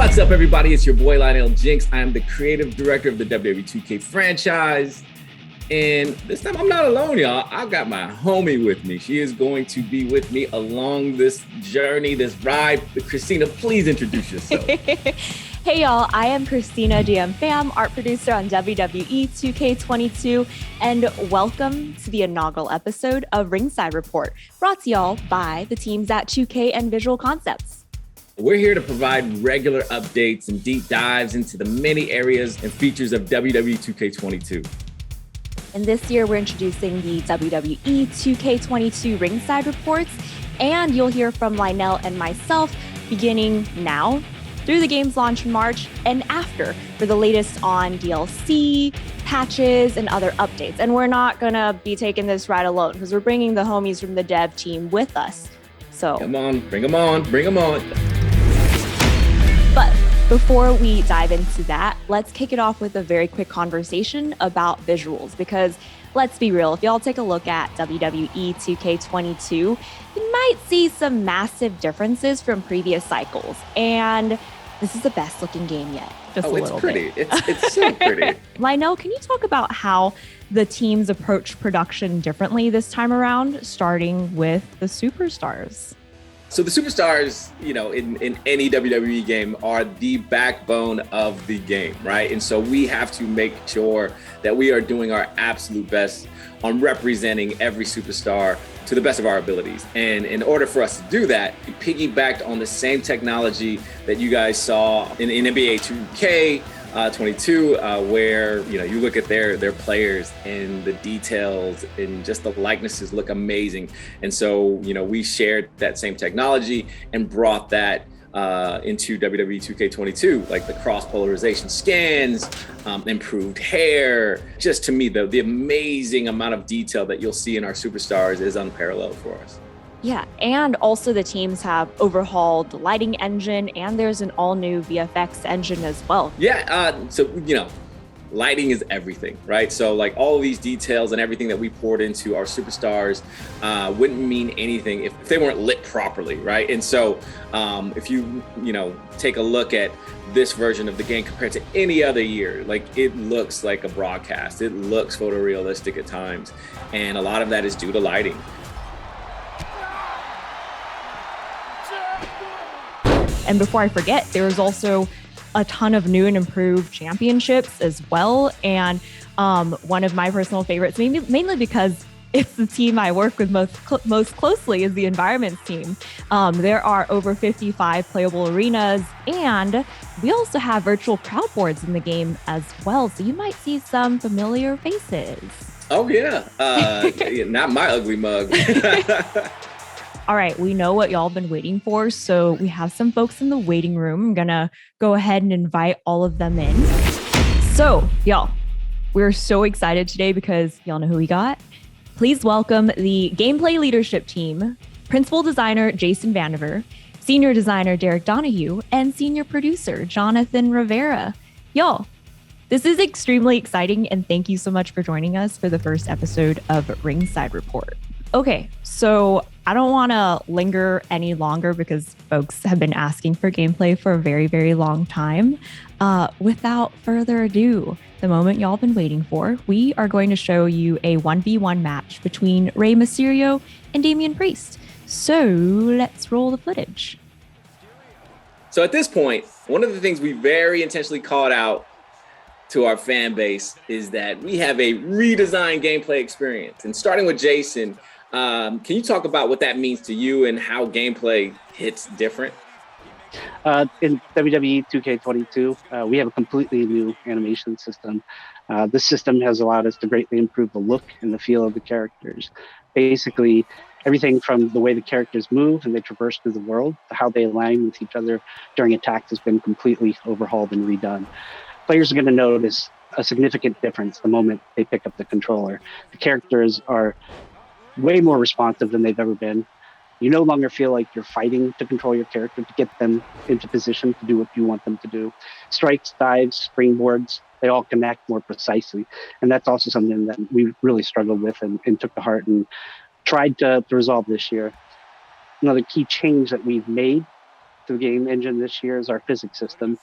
What's up, everybody? It's your boy, Lionel Jinx. I am the creative director of the Wwe 2K franchise. And this time I'm not alone, y'all. I've got my homie with me. She is going to be with me along this journey, this ride. Christina, please introduce yourself. Hey, y'all. I am Christina DM Pham, art producer on Wwe 2K22. And welcome to the inaugural episode of Ringside Report, brought to y'all by the teams at 2K and Visual Concepts. We're here to provide regular updates and deep dives into the many areas and features of Wwe 2K22. And this year, we're introducing the Wwe 2K22 Ringside Reports, and you'll hear from Lionel and myself beginning now, through the game's launch in March, and after for the latest on DLC, patches, and other updates. And we're not gonna be taking this ride alone, because we're bringing the homies from the dev team with us. So come on, bring them on, bring them on. But before we dive into that, let's kick it off with a very quick conversation about visuals, because let's be real, if y'all take a look at Wwe 2K22, you might see some massive differences from previous cycles. And this is the best looking game yet. Just a little pretty. bit. It's so pretty. Lionel, can you talk about how the teams approach production differently this time around, starting with the superstars? So the superstars, you know, in any WWE game are the backbone of the game, right? And so we have to make sure that we are doing our absolute best on representing every superstar to the best of our abilities. And in order for us to do that, we piggybacked on the same technology that you guys saw in NBA 2K22, where, you know, you look at their players and the details and just the likenesses look amazing. And so, you know, we shared that same technology and brought that into Wwe 2K22, like the cross polarization scans, improved hair. Just to me, the amazing amount of detail that you'll see in our superstars is unparalleled for us. Yeah, and also the teams have overhauled the lighting engine, and there's an all-new VFX engine as well. Yeah, so, you know, lighting is everything, right? So like all of these details and everything that we poured into our superstars wouldn't mean anything if they weren't lit properly, right? And so if you know, take a look at this version of the game compared to any other year, like it looks like a broadcast. It looks photorealistic at times. And a lot of that is due to lighting. And before I forget, there was also a ton of new and improved championships as well. And one of my personal favorites, mainly because it's the team I work with most closely, is the environments team. There are over 55 playable arenas, and we also have virtual crowd boards in the game as well. So you might see some familiar faces. Oh yeah, not my ugly mug. All right, we know what y'all been waiting for, so we have some folks in the waiting room. I'm gonna go ahead and invite all of them in. So, y'all, we're so excited today because y'all know who we got. Please welcome the gameplay leadership team, principal designer Jason Vandiver, senior designer Derek Donahue, and senior producer Jonathan Rivera. Y'all, this is extremely exciting, and thank you so much for joining us for the first episode of Ringside Report. Okay, so I don't want to linger any longer because folks have been asking for gameplay for a very, very long time. Without further ado, the moment y'all been waiting for, we are going to show you a 1v1 match between Rey Mysterio and Damian Priest. So let's roll the footage. So at this point, one of the things we very intentionally called out to our fan base is that we have a redesigned gameplay experience. And starting with Jason, can you talk about what that means to you and how gameplay hits different? In Wwe 2K22, we have a completely new animation system. This system has allowed us to greatly improve the look and the feel of the characters. Basically, everything from the way the characters move and they traverse through the world to how they align with each other during attacks has been completely overhauled and redone. Players are going to notice a significant difference the moment they pick up the controller. The characters are way more responsive than they've ever been. You no longer feel like you're fighting to control your character to get them into position to do what you want them to do. Strikes, dives, springboards, they all connect more precisely. And that's also something that we really struggled with and took to heart and tried to resolve this year. Another key change that we've made to the game engine this year is our physics system.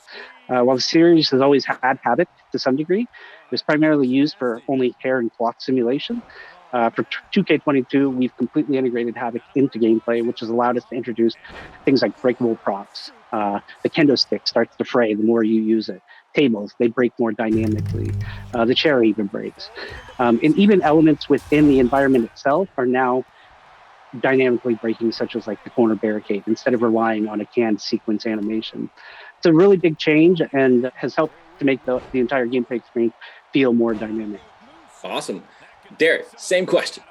While the series has always had Havoc to some degree, it's primarily used for only hair and cloth simulation. For 2K22, we've completely integrated Havoc into gameplay, which has allowed us to introduce things like breakable props. The kendo stick starts to fray the more you use it. Tables, they break more dynamically. The chair even breaks. And even elements within the environment itself are now dynamically breaking, such as like the corner barricade, instead of relying on a canned sequence animation. It's a really big change and has helped to make the entire gameplay experience feel more dynamic. Awesome. Derek, same question.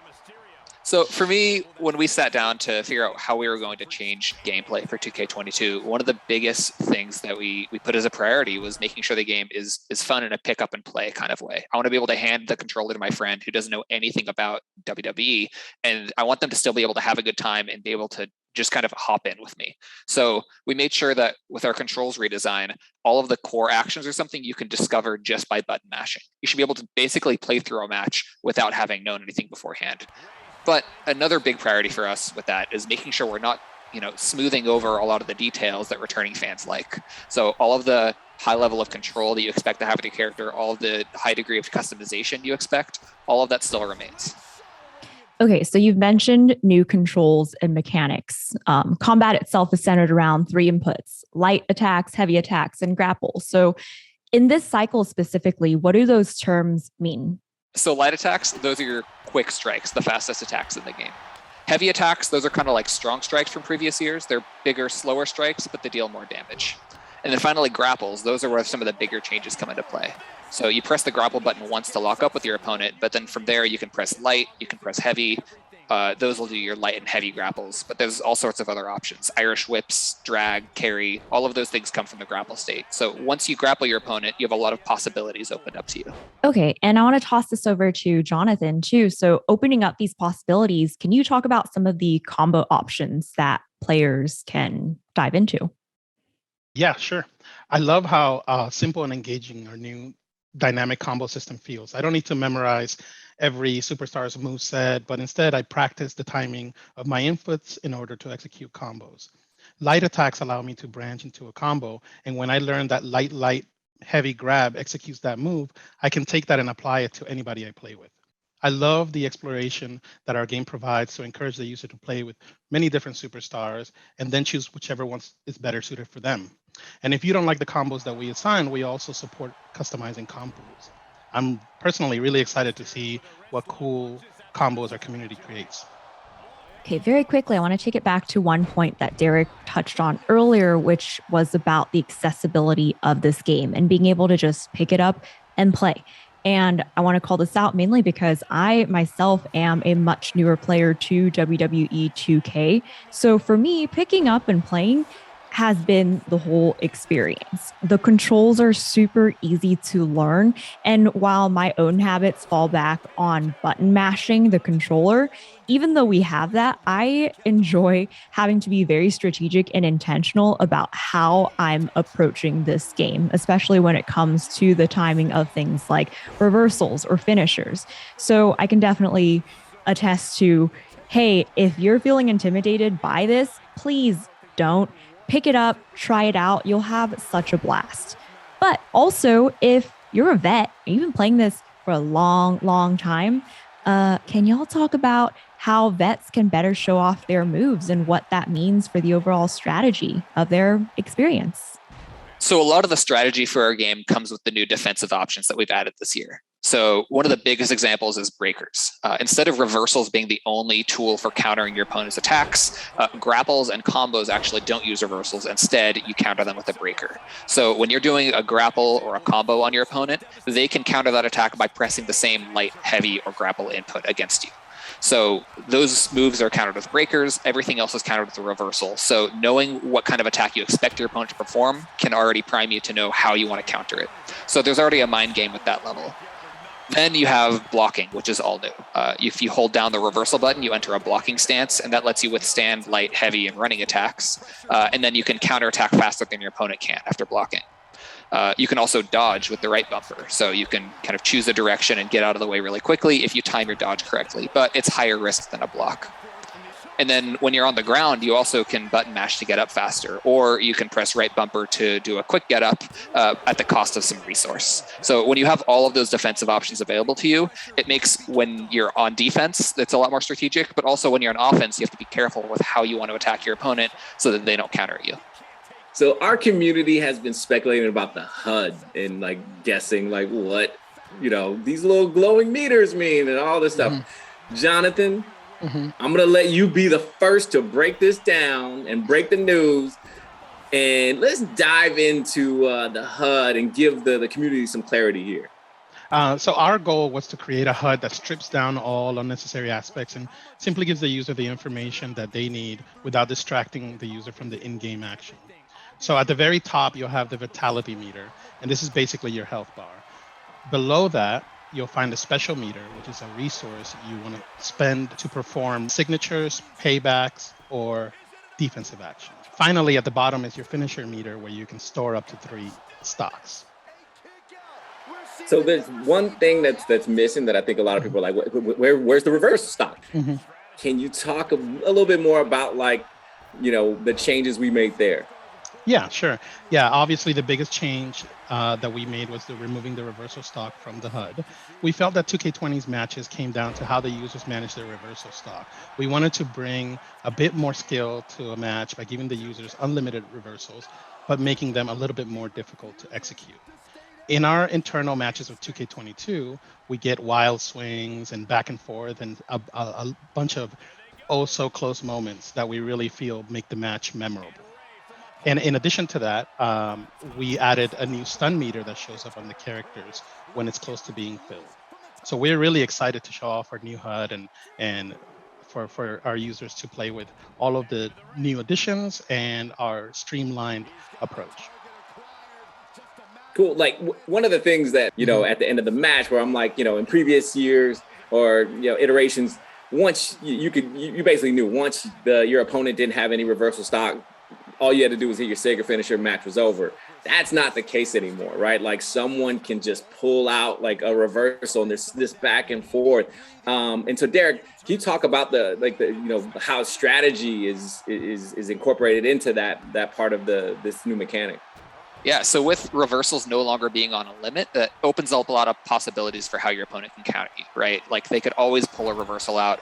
So for me, when we sat down to figure out how we were going to change gameplay for 2K22, one of the biggest things that we put as a priority was making sure the game is fun in a pick up and play kind of way. I want to be able to hand the controller to my friend who doesn't know anything about WWE, and I want them to still be able to have a good time and be able to just kind of hop in with me. So we made sure that with our controls redesign, all of the core actions are something you can discover just by button mashing. You should be able to basically play through a match without having known anything beforehand. But another big priority for us with that is making sure we're not, smoothing over a lot of the details that returning fans like. So all of the high level of control that you expect to have with your character, all of the high degree of customization you expect, all of that still remains. Okay, so you've mentioned new controls and mechanics. Combat itself is centered around 3 inputs: light attacks, heavy attacks, and grapples. So in this cycle specifically, what do those terms mean? So light attacks, those are your quick strikes, the fastest attacks in the game. Heavy attacks, those are kind of like strong strikes from previous years. They're bigger, slower strikes, but they deal more damage. And then finally, grapples, those are where some of the bigger changes come into play. So you press the grapple button once to lock up with your opponent, but then from there you can press light, you can press heavy. Those will do your light and heavy grapples, but there's all sorts of other options. Irish whips, drag, carry, all of those things come from the grapple state. So once you grapple your opponent, you have a lot of possibilities opened up to you. Okay, and I want to toss this over to Jonathan too. So opening up these possibilities, can you talk about some of the combo options that players can dive into? Yeah, sure. I love how simple and engaging our new dynamic combo system feels. I don't need to memorize every superstar's moveset, but instead I practice the timing of my inputs in order to execute combos. Light attacks allow me to branch into a combo, and when I learn that light, heavy grab executes that move, I can take that and apply it to anybody I play with. I love the exploration that our game provides to encourage the user to play with many different superstars and then choose whichever one is better suited for them. And if you don't like the combos that we assign, we also support customizing combos. I'm personally really excited to see what cool combos our community creates. Okay, very quickly, I want to take it back to one point that Derek touched on earlier, which was about the accessibility of this game and being able to just pick it up and play. And I want to call this out mainly because I myself am a much newer player to WWE 2K. So for me, picking up and playing has been the whole experience. The controls are super easy to learn. And while my own habits fall back on button mashing the controller, even though we have that, I enjoy having to be very strategic and intentional about how I'm approaching this game, especially when it comes to the timing of things like reversals or finishers. So I can definitely attest to, hey, if you're feeling intimidated by this, please don't. Pick it up, try it out. You'll have such a blast. But also, if you're a vet and you've been playing this for a long, long time, can y'all talk about how vets can better show off their moves and what that means for the overall strategy of their experience? So a lot of the strategy for our game comes with the new defensive options that we've added this year. So one of the biggest examples is breakers. Instead of reversals being the only tool for countering your opponent's attacks, grapples and combos actually don't use reversals. Instead, you counter them with a breaker. So when you're doing a grapple or a combo on your opponent, they can counter that attack by pressing the same light, heavy, or grapple input against you. So those moves are countered with breakers. Everything else is countered with a reversal. So knowing what kind of attack you expect your opponent to perform can already prime you to know how you want to counter it. So there's already a mind game at that level. Then you have blocking, which is all new. If you hold down the reversal button, you enter a blocking stance, and that lets you withstand light, heavy, and running attacks. And then you can counterattack faster than your opponent can after blocking. You can also dodge with the right bumper. So you can kind of choose a direction and get out of the way really quickly if you time your dodge correctly, but it's higher risk than a block. And then when you're on the ground, you also can button mash to get up faster, or you can press right bumper to do a quick get up at the cost of some resource. So when you have all of those defensive options available to you, it makes when you're on defense, it's a lot more strategic, but also when you're on offense, you have to be careful with how you want to attack your opponent so that they don't counter you. So our community has been speculating about the HUD and like guessing like what, these little glowing meters mean and all this stuff. Jonathan, I'm going to let you be the first to break this down and break the news. And let's dive into the HUD and give the community some clarity here. So our goal was to create a HUD that strips down all unnecessary aspects and simply gives the user the information that they need without distracting the user from the in-game action. So at the very top, you'll have the vitality meter, and this is basically your health bar. Below that, you'll find a special meter, which is a resource you want to spend to perform signatures, paybacks, or defensive actions. Finally, at the bottom is your finisher meter, where you can store up to 3 stocks. So there's one thing that's missing that I think a lot of people are like, where's the reverse stock? Can you talk a little bit more about the changes we made there? Yeah, sure. Yeah, obviously the biggest change that we made was removing the reversal stock from the HUD. We felt that 2K20's matches came down to how the users manage their reversal stock. We wanted to bring a bit more skill to a match by giving the users unlimited reversals, but making them a little bit more difficult to execute. In our internal matches with 2K22, we get wild swings and back and forth and a bunch of so close moments that we really feel make the match memorable. And in addition to that, we added a new stun meter that shows up on the characters when it's close to being filled. So we're really excited to show off our new HUD and for our users to play with all of the new additions and our streamlined approach. Cool. Like one of the things that, at the end of the match where I'm like, in previous years or, iterations, once you basically knew once your opponent didn't have any reversal stock, all you had to do was hit your Sega finisher, match was over. That's not the case anymore, right? Like someone can just pull out like a reversal and there's this back and forth. And so Derek, can you talk about how strategy is incorporated into that part of this new mechanic? Yeah, so with reversals no longer being on a limit, that opens up a lot of possibilities for how your opponent can counter you, right? Like they could always pull a reversal out,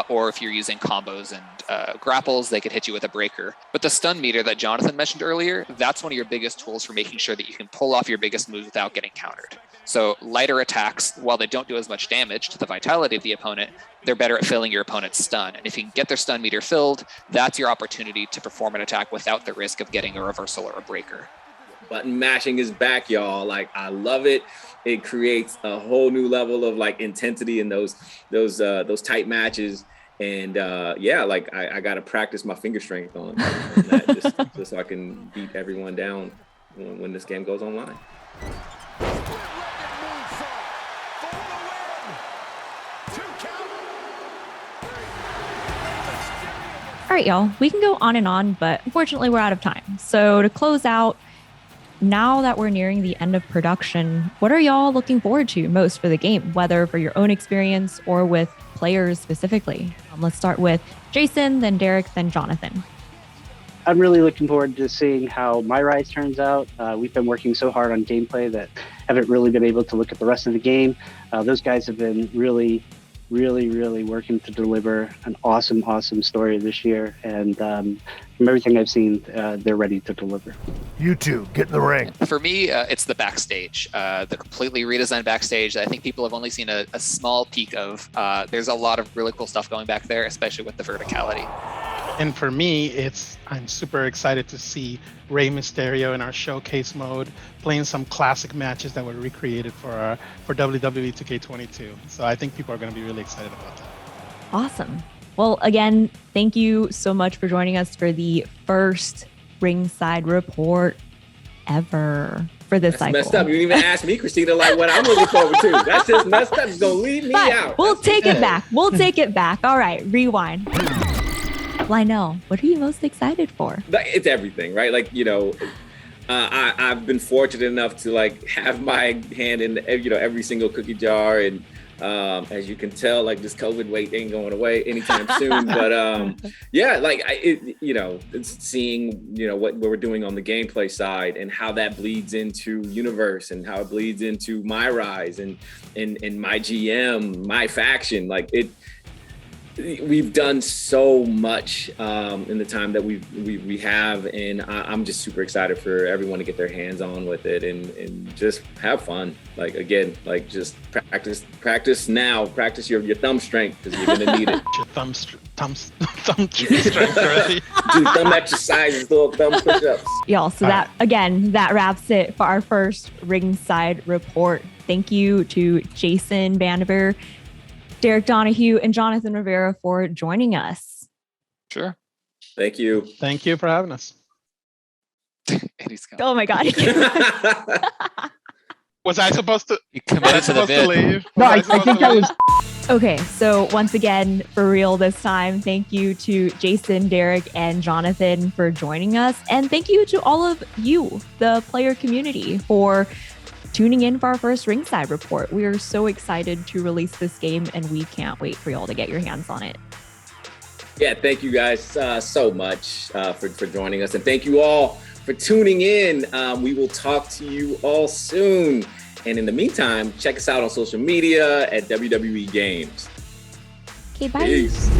or if you're using combos and grapples, they could hit you with a breaker. But the stun meter that Jonathan mentioned earlier, that's one of your biggest tools for making sure that you can pull off your biggest moves without getting countered. So lighter attacks, while they don't do as much damage to the vitality of the opponent, they're better at filling your opponent's stun. And if you can get their stun meter filled, that's your opportunity to perform an attack without the risk of getting a reversal or a breaker. Button mashing is back, y'all. Like I love it. It creates a whole new level of like intensity in those tight matches. And I got to practice my finger strength on that just so I can beat everyone down when this game goes online. All right, y'all, we can go on and on, but unfortunately we're out of time. So to close out, now that we're nearing the end of production, what are y'all looking forward to most for the game, whether for your own experience or with players specifically? Let's start with Jason, then Derek, then Jonathan. I'm really looking forward to seeing how My Rise turns out. We've been working so hard on gameplay that haven't really been able to look at the rest of the game. Those guys have been really working to deliver an awesome story this year. And from everything I've seen, they're ready to deliver. You two, get in the ring. For me, it's the backstage, the completely redesigned backstage that I think people have only seen a small peek of. There's a lot of really cool stuff going back there, especially with the verticality. And for me, I'm super excited to see Rey Mysterio in our showcase mode, playing some classic matches that were recreated for WWE 2K22. So I think people are going to be really excited about that. Awesome. Well, again, thank you so much for joining us for the first Ringside Report ever for this cycle. Messed up. You didn't even ask me, Christina, like what I'm looking forward to. That's just messed up. It's going to leave me out. We'll take it back. We'll take it back. All right, rewind. Lionel, what are you most excited for? It's everything, right? Like, I've been fortunate enough to like have my hand in, every single cookie jar and As you can tell, like this COVID weight ain't going away anytime soon. But yeah, like it's seeing what we're doing on the gameplay side and how that bleeds into universe and how it bleeds into my rise and my GM, my faction. Like we've done so much in the time that we have, and I'm just super excited for everyone to get their hands on with it and just have fun. Like again, like just practice now. Practice your thumb strength because you're gonna need it. Your thumb strength already. Do thumb exercises, little thumb push-ups. Y'all, so that wraps it for our first Ringside Report. Thank you to Jason Vandiver, Derek Donahue, and Jonathan Rivera for joining us. Sure. Thank you. Thank you for having us. Oh my God. Was I supposed to? You committed to the bit. Leave? No, I think that was. Okay, so once again, for real this time, thank you to Jason, Derek, and Jonathan for joining us. And thank you to all of you, the player community, for tuning in for our first Ringside Report. We are so excited to release this game, and we can't wait for y'all to get your hands on it. Yeah, thank you guys so much for joining us. And thank you all for tuning in. We will talk to you all soon. And in the meantime, check us out on social media at WWE Games. Okay, bye. Peace.